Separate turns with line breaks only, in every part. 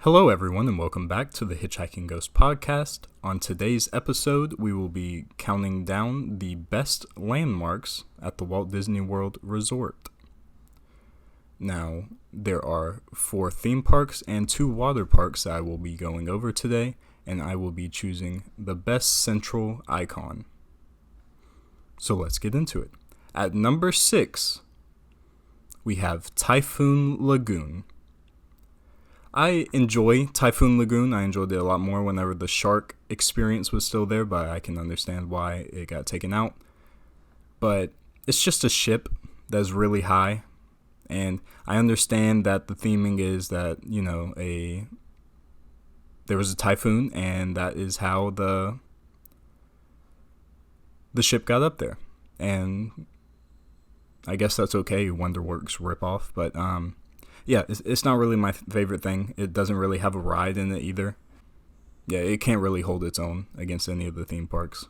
Hello, everyone, and welcome back to the Hitchhiking Ghost podcast. On today's episode, we will be counting down the best landmarks at the Walt Disney World Resort. Now, there are 4 theme parks and 2 water parks that I will be going over today, and I will be choosing the best central icon. So let's get into it. At number 6, we have Typhoon Lagoon. I enjoy Typhoon Lagoon. I enjoyed it a lot more whenever the shark experience was still there, but I can understand why it got taken out. But it's just a ship that's really high, and I understand that the theming is that, there was a typhoon, and that is how the ship got up there. And I guess that's okay, Wonderworks ripoff, but yeah, it's not really my favorite thing. It doesn't really have a ride in it either. Yeah, it can't really hold its own against any of the theme parks.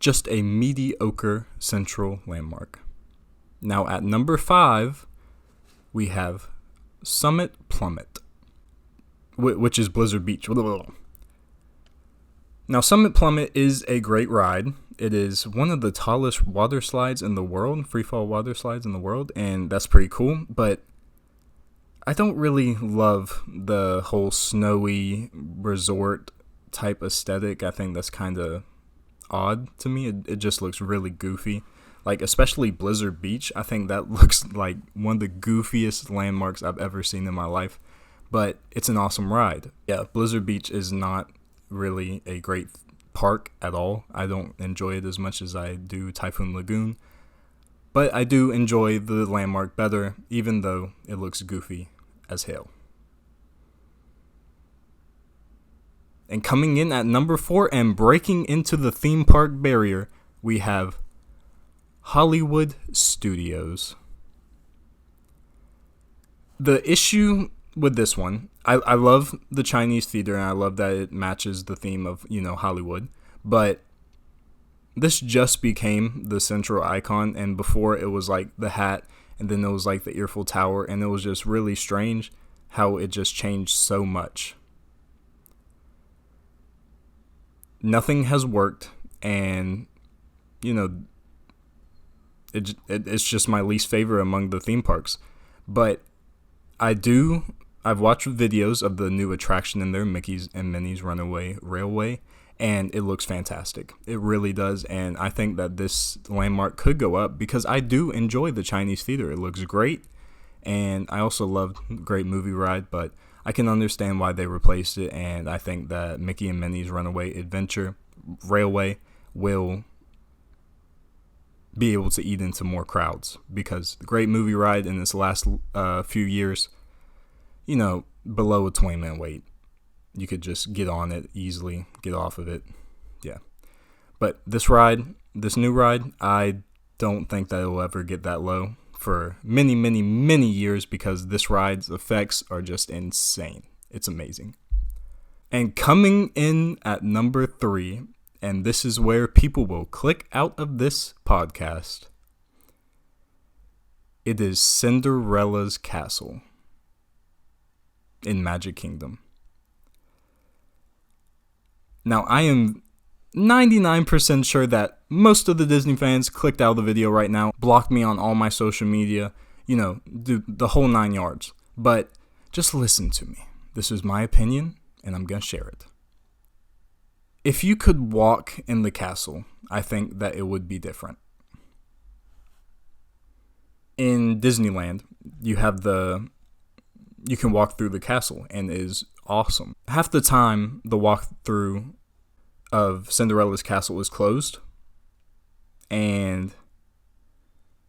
Just a mediocre central landmark. Now at number 5, we have Summit Plummet, which is Blizzard Beach. Now Summit Plummet is a great ride. It is one of the tallest water slides in the world, freefall water slides in the world, and that's pretty cool, but I don't really love the whole snowy resort type aesthetic. I think that's kind of odd to me. It just looks really goofy. Like, especially Blizzard Beach. I think that looks like one of the goofiest landmarks I've ever seen in my life. But it's an awesome ride. Yeah, Blizzard Beach is not really a great park at all. I don't enjoy it as much as I do Typhoon Lagoon. But I do enjoy the landmark better, even though it looks goofy as hell. And coming in at number 4 and breaking into the theme park barrier, we have Hollywood Studios. The issue with this one, I love the Chinese theater, and I love that it matches the theme of, Hollywood, but this just became the central icon, and before it was like the hat, and then it was like the Eiffel Tower, and it was just really strange how it just changed so much. Nothing has worked, and it's just my least favorite among the theme parks. But I've watched videos of the new attraction in there, Mickey's and Minnie's Runaway Railway, and it looks fantastic. It really does, and I think that this landmark could go up because I do enjoy the Chinese theater. It looks great, and I also love Great Movie Ride, but I can understand why they replaced it, and I think that Mickey and Minnie's Runaway Adventure Railway will be able to eat into more crowds because the Great Movie Ride in its last few years, below a 20-minute wait. You could just get on it easily, get off of it. Yeah. But this new ride, I don't think that it will ever get that low for many, many, many years because this ride's effects are just insane. It's amazing. And coming in at number 3, and this is where people will click out of this podcast, it is Cinderella's Castle in Magic Kingdom. Now, I am 99% sure that most of the Disney fans clicked out of the video right now, blocked me on all my social media, do the whole 9 yards. But just listen to me. This is my opinion, and I'm going to share it. If you could walk in the castle, I think that it would be different. In Disneyland, you can walk through the castle, and it is awesome. Half the time, the walkthrough of Cinderella's Castle is closed, and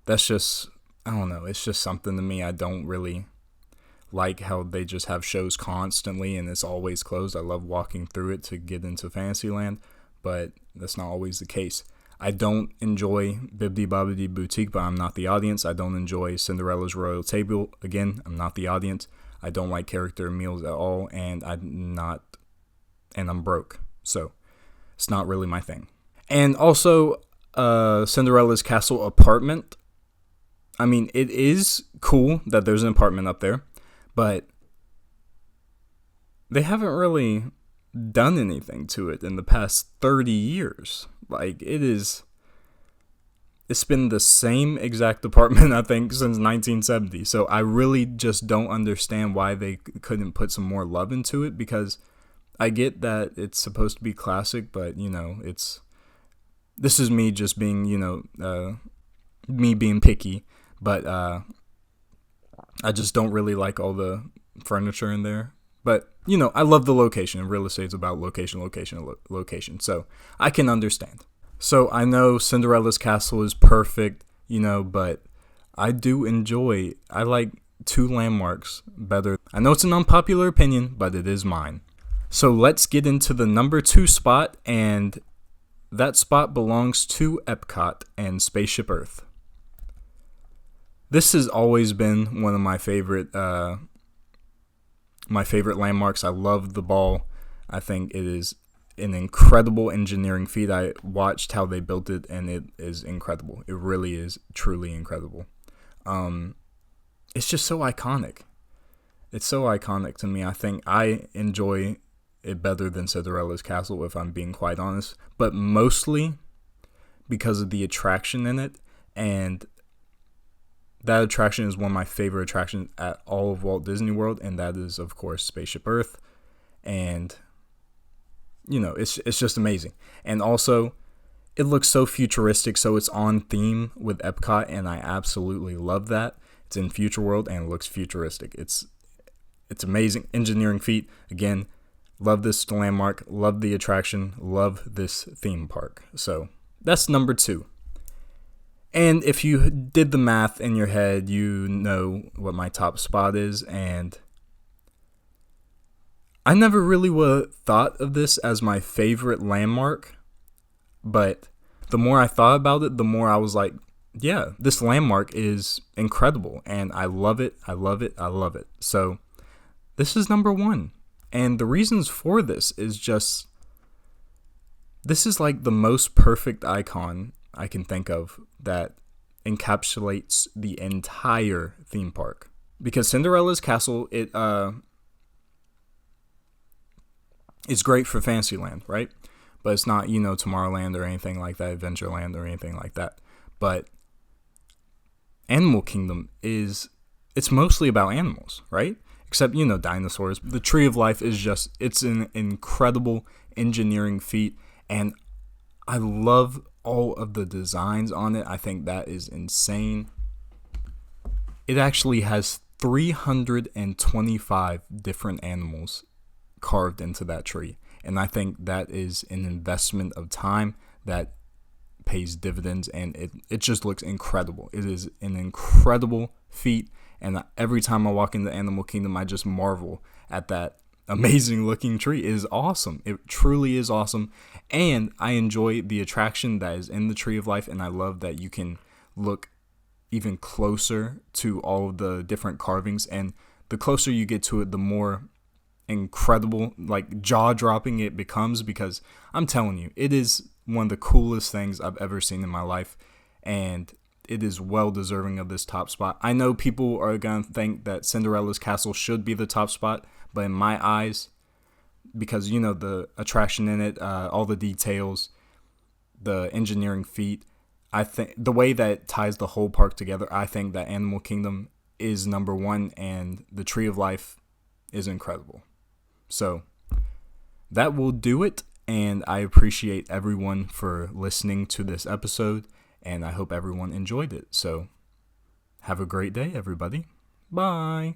that's just, I don't know, it's just something to me. I don't really like how they just have shows constantly, and it's always closed. I love walking through it to get into Fantasyland, but that's not always the case. I don't enjoy Bibbidi Bobbidi Boutique, but I'm not the audience. I don't enjoy Cinderella's Royal Table. Again, I'm not the audience. I don't like character meals at all, and I'm broke. So it's not really my thing. And also, Cinderella's Castle apartment. I mean, it is cool that there's an apartment up there, but they haven't really done anything to it in the past 30 years. Like, it's been the same exact apartment, I think, since 1970. So I really just don't understand why they couldn't put some more love into it, because I get that it's supposed to be classic, but, this is me just being, me being picky, but I just don't really like all the furniture in there. But, I love the location. Real estate's about location. So I can understand. So I know Cinderella's Castle is perfect, but I like two landmarks better. I know it's an unpopular opinion, but it is mine. So let's get into the number 2 spot, and that spot belongs to Epcot and Spaceship Earth. This has always been one of my favorite landmarks. I love the ball. I think it is an incredible engineering feat. I watched how they built it, and it is incredible. It really is truly incredible. It's just so iconic. It's so iconic to me. I think I enjoy it better than Cinderella's Castle, if I'm being quite honest, but mostly because of the attraction in it, and that attraction is one of my favorite attractions at all of Walt Disney World, and that is, of course, Spaceship Earth. And, it's just amazing. And also, it looks so futuristic, so it's on theme with Epcot, and I absolutely love that. It's in Future World, and it looks futuristic. It's amazing engineering feat. Again, love this landmark, love the attraction, love this theme park. So that's number 2. And if you did the math in your head, you know what my top spot is. And I never really thought of this as my favorite landmark, but the more I thought about it, the more I was like, yeah, this landmark is incredible, and I love it, I love it, I love it. So this is number 1. And the reasons for this is just, this is like the most perfect icon I can think of that encapsulates the entire theme park. Because Cinderella's Castle, it's great for Fantasyland, right? But it's not, Tomorrowland or anything like that, Adventureland or anything like that. But Animal Kingdom it's mostly about animals, right? Except, dinosaurs. The Tree of Life is it's an incredible engineering feat, and I love all of the designs on it. I think that is insane. It actually has 325 different animals carved into that tree, and I think that is an investment of time that pays dividends, and it just looks incredible. It is an incredible feat, and every time I walk into Animal Kingdom, I just marvel at that amazing looking tree. It is awesome. It truly is awesome. And I enjoy the attraction that is in the Tree of Life, and I love that you can look even closer to all of the different carvings, and the closer you get to it, the more incredible, like jaw-dropping it becomes, because I'm telling you, it is one of the coolest things I've ever seen in my life, and it is well deserving of this top spot. I know people are going to think that Cinderella's Castle should be the top spot, but in my eyes, because, the attraction in it, all the details, the engineering feat, I think the way that it ties the whole park together, I think that Animal Kingdom is number 1, and the Tree of Life is incredible. So that will do it, and I appreciate everyone for listening to this episode, and I hope everyone enjoyed it. So have a great day, everybody. Bye.